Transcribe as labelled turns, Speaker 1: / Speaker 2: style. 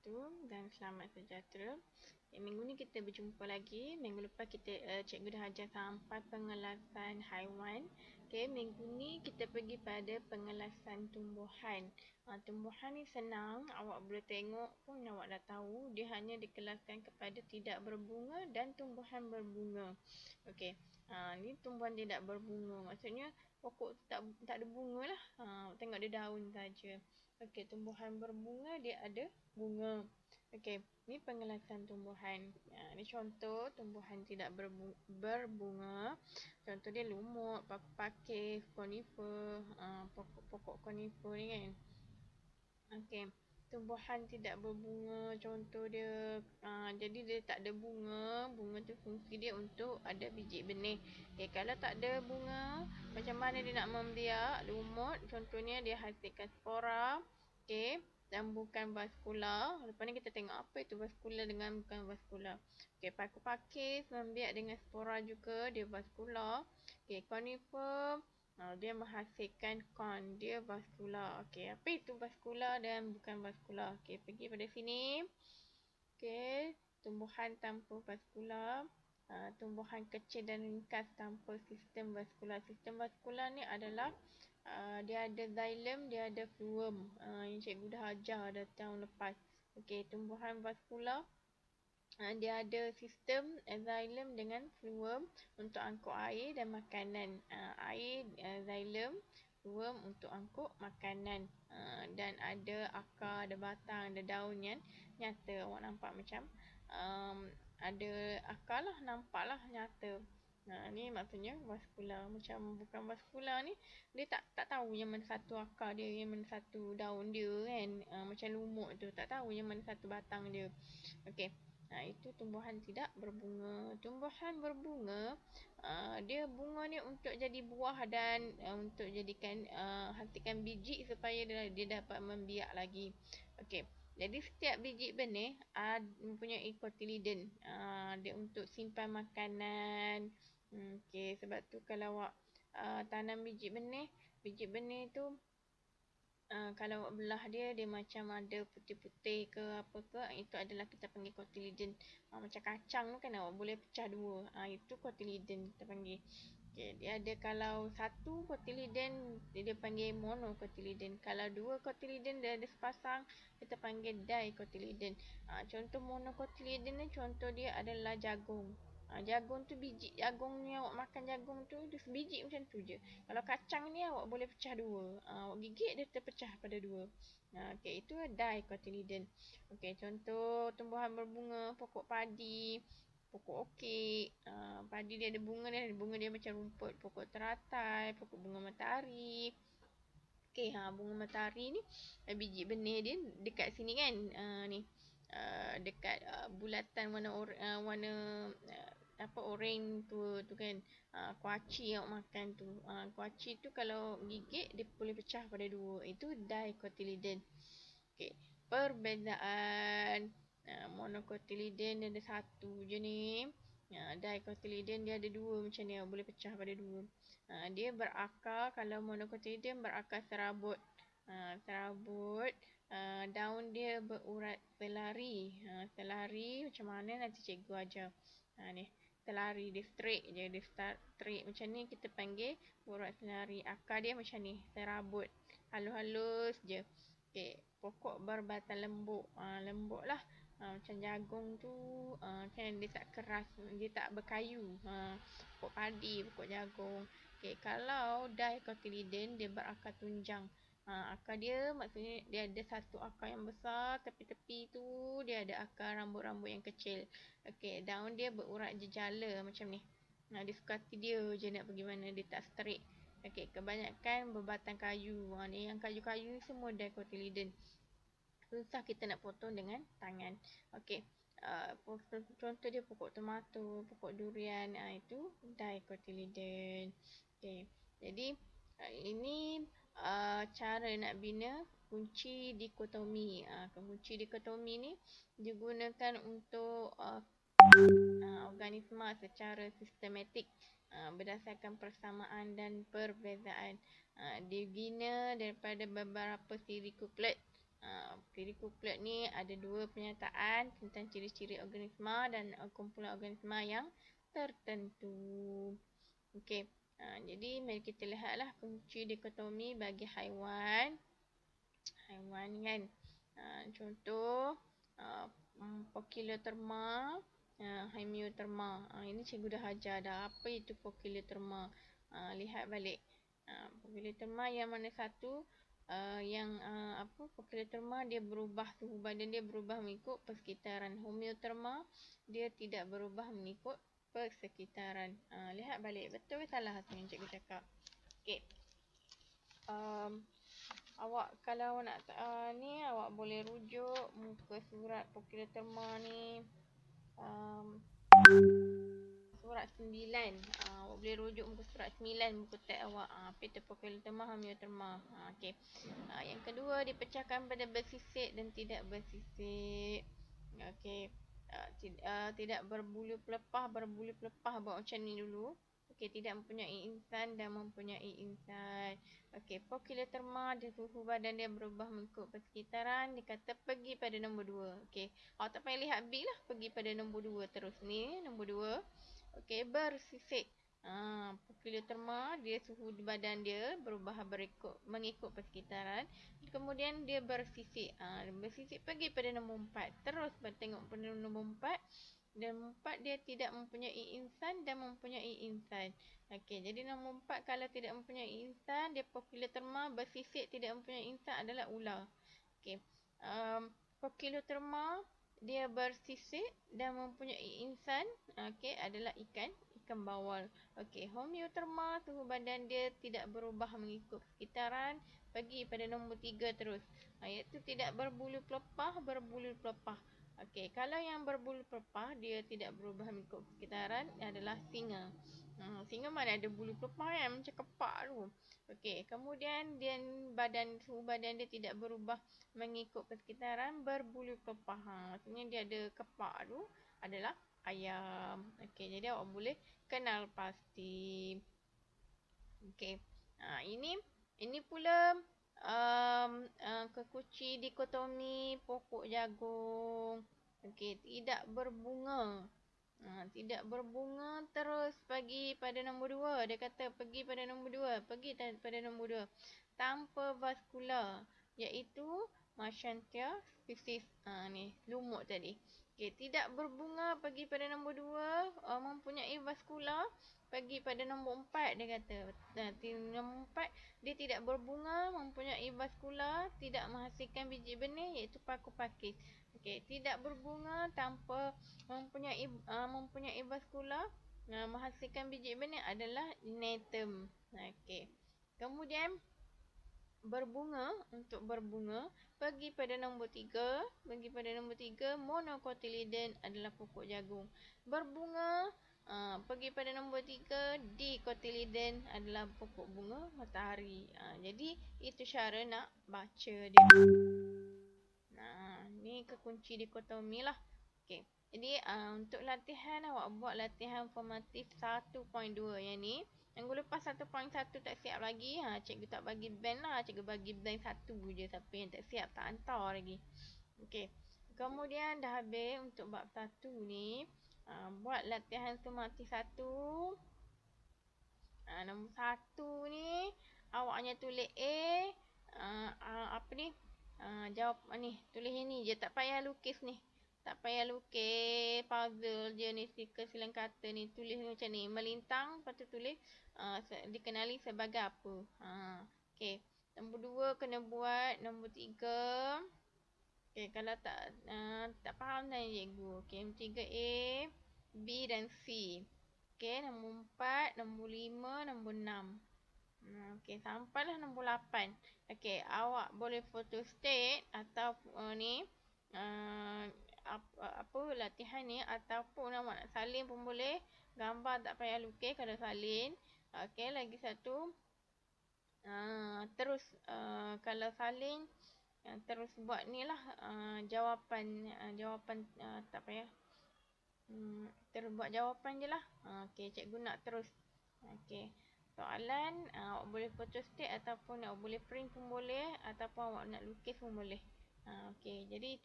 Speaker 1: wabarakatuh dan selamat sejahtera. Minggu ni kita berjumpa lagi. Minggu lepas cikgu dah ajar sampai pengelasan haiwan. Minggu ni kita pergi pada pengelasan tumbuhan. Tumbuhan ni senang, awak boleh tengok pun awak dah tahu. Dia hanya dikelaskan kepada tidak berbunga dan tumbuhan berbunga. Ni tumbuhan tidak berbunga. Maksudnya pokok tak ada bunga lah. Tengok dia daun saja. Tumbuhan berbunga dia ada bunga. Ni pengelasan tumbuhan. Ni contoh tumbuhan tidak berbunga. Contoh dia lumut, paku pakis, konifer, pokok-pokok konifer ni kan. Tumbuhan tidak berbunga, contoh dia jadi dia tak ada bunga. Bunga tu fungsi dia untuk ada biji benih. Kalau tak ada bunga, macam mana dia nak membiak? Lumut contohnya dia hasilkan spora, dan bukan vaskula. Lepas ni kita tengok apa itu vaskula dengan bukan vaskula. Paku pakis membiak dengan spora juga, dia vaskula. Konifer dia menghasilkan kon, dia vaskula. Apa itu vaskula dan bukan vaskula? Pergi pada sini. Tumbuhan tanpa vaskula. Tumbuhan kecil dan ringkas tanpa sistem vaskula. Sistem vaskula ni adalah dia ada xylem, dia ada phloem. Yang cikgu dah ajar dah tahun lepas. Tumbuhan vaskula dia ada sistem xylem dengan phloem untuk angkut air dan makanan. Air, xylem, phloem untuk angkut makanan. Dan ada akar, ada batang, ada daun yang nyata. Awak nampak macam ada akar lah, nampak lah nyata. Ni maksudnya vaskula. Macam bukan vaskula ni, dia tak tahu yang mana satu akar dia, yang mana satu daun dia kan. Macam lumut tu, tak tahu yang mana satu batang dia. Itu tumbuhan tidak berbunga. Tumbuhan berbunga, dia bunga ni untuk jadi buah dan untuk jadikan hasilkan biji supaya dia dapat membiak lagi. Jadi setiap biji benih mempunyai cotyledon. Dia untuk simpan makanan. Sebab tu kalau awak tanam biji benih tu kalau awak belah dia macam ada putih-putih ke apa ke, itu adalah kita panggil cotyledon. Macam kacang tu kan awak boleh pecah dua. Itu cotyledon kita panggil. Dia ada kalau satu cotyledon dia panggil monocotyledon. Kalau dua cotyledon dia ada sepasang, kita panggil dicotyledon. Contoh monocotyledon ni contoh dia adalah jagung. Jagung tu biji jagung ni, awak makan jagung tu dia sebiji macam tu je. Kalau kacang ni awak boleh pecah dua. Awak gigit dia terpecah pada dua. Itu dicotyledon. Contoh tumbuhan berbunga, pokok padi, pokok okey. Padi dia ada bunga dia macam rumput. Pokok teratai, pokok bunga matahari. Bunga matahari ni biji benih dia dekat sini kan. Dekat bulatan warna oranye tu kan. Kuaci awak makan tu. Kuaci tu kalau gigit dia boleh pecah pada dua. Itu dicotyledon. Perbezaan monocotyledon dia ada satu je ni. Dicotyledon dia ada dua macam ni, boleh pecah pada dua. Dia berakar, kalau monocotyledon berakar serabut. Daun dia berurat selari. Selari macam mana nanti cikgu ajar. Ni selari dia straight je, dia straight macam ni kita panggil urat selari. Akar dia macam ni, serabut, halus-halus je. Pokok berbatang lembut. Lembut lah. Macam jagung tu kan dia tak keras, dia tak berkayu. Pokok padi, pokok jagung. Kalau dicotyledon dia berakar tunjang. Akar dia maksudnya dia ada satu akar yang besar, tepi-tepi tu dia ada akar rambut-rambut yang kecil. Daun dia berurat jejala macam ni. Dia suka hati dia je nak pergi mana, dia tak straight. Kebanyakan berbatang kayu. Ni yang kayu-kayu semua dicotyledon. Susah kita nak potong dengan tangan. Contoh dia pokok tomato, pokok durian, itu dicotyledon. Jadi ini cara nak bina kunci dikotomi. Kunci dikotomi ni digunakan untuk organisma secara sistematik berdasarkan persamaan dan perbezaan. Dibina daripada beberapa siri kuplet. Pluricuplet ni ada dua pernyataan tentang ciri-ciri organisma dan kumpulan organisma yang tertentu. Okey. Jadi mari kita lihatlah kunci dikotomi bagi haiwan. Haiwan kan. Contoh Pokiloterma, Hemioterma. Ini cikgu dah ajar dah. Apa itu Pokiloterma? Lihat balik. Pokiloterma yang mana satu? Pokiloterma dia berubah, suhu badan dia berubah mengikut persekitaran. Homeoterma dia tidak berubah mengikut persekitaran. Lihat balik, betul ke salah tu yang cikgu cakap? Okey. Awak kalau nak ni awak boleh rujuk muka surat Pokiloterma ni. Surat 9. Awak boleh rujuk muka surat 9 buku teks awak. Apa Pokiloterma, Hemioterma. Okey. Yang kedua, dipecahkan pada bersisik dan tidak bersisik. Okey. Tidak berbulu pelepah, berbulu pelepah buat macam ni dulu. Okey, tidak mempunyai insan dan mempunyai insan. Okey, Pokiloterma dia suhu badan dia berubah mengikut persekitaran. Dia kata pergi pada nombor 2. Okey, awak tak payah lihat B lah, pergi pada nombor 2 terus ni, nombor 2. Okey, bersisik. Pokiloterma dia suhu badan dia berubah mengikut persekitaran. Kemudian dia bersisik. Bersisik pergi pada nombor 4. Terus tengok pada nombor 4. Dan 4 dia tidak mempunyai insan dan mempunyai insan. Okey, jadi nombor 4 kalau tidak mempunyai insan, dia Pokiloterma. Bersisik tidak mempunyai insan adalah ular. Okey. Pokiloterma dia bersisik dan mempunyai insan, okey, adalah ikan bawal. Okey, Homeoterma suhu badan dia tidak berubah mengikut sekitaran, pergi pada nombor 3 terus. Iaitu tidak berbulu pelepah, berbulu pelepah. Okey, kalau yang berbulu pelepah dia tidak berubah mengikut sekitaran adalah singa. Singa mana ada bulu pelepah kan, macam kepak tu. Okey, kemudian suhu badan dia tidak berubah mengikut persekitaran, berbulu pelepah. Maksudnya dia ada kepak tu adalah ayam. Okey, jadi awak boleh kenal pasti. Okey. Ini pula kekunci dikotomi pokok jagung. Okey, tidak berbunga. Tidak berbunga terus pergi pada nombor 2. Dia kata pergi pada nombor 2. Pergi pada nombor 2. Tanpa vaskular, iaitu Marchantia species. Ni lumut tadi. Okey, tidak berbunga pergi pada nombor 2, mempunyai vaskular pergi pada nombor 4 dia kata. Nombor 4 dia tidak berbunga, mempunyai vaskular, tidak menghasilkan biji benih iaitu paku pakis. Okey, tidak berbunga tanpa mempunyai vaskular, menghasilkan biji benih adalah Nematode. Okey. Kemudian berbunga, untuk berbunga pergi pada nombor 3. Pergi pada nombor 3, Monocotyledon adalah pokok jagung. Berbunga pergi pada nombor 3, Dicotyledon adalah pokok bunga matahari. Jadi itu cara nak baca dia. Ni kekunci dikotomi lah. Okey. Jadi untuk latihan awak buat latihan formatif 1.2 yang ni. Minggu lepas 1.1 tak siap lagi. Cikgu tak bagi band lah. Cikgu bagi band 1 je. Siapa yang tak siap tak hantar lagi. Okey. Kemudian dah habis untuk bab 1 ni. Buat latihan formatif 1. Nombor 1 ni. Awak hanya tulis A. Jawab ni. Tulis ni je. Tak payah lukis ni. Tak payah lukis puzzle je ni, stiker silang kata ni. Tulis macam ni. Melintang. Lepas tu tulis dikenali sebagai apa. Okey. Nombor 2 kena buat. Nombor 3. Okey. Kalau tak faham tanya cikgu. Okey. Nombor 3 A, B dan C. Okey. Nombor 4. Nombor 5. Nombor 6. Okey. Sampailah nombor 8. Okey. Awak boleh photostat atau latihan ni, ataupun awak nak salin pun boleh. Gambar tak payah lukis kalau salin. Okey, lagi satu. Terus kalau salin terus buat ni lah jawapan tak payah. Terus buat jawapan je lah. Okey, cikgu nak terus. Okey. Soalan awak boleh photostat ataupun awak boleh print pun boleh, ataupun awak nak lukis pun boleh. Okey, jadi itu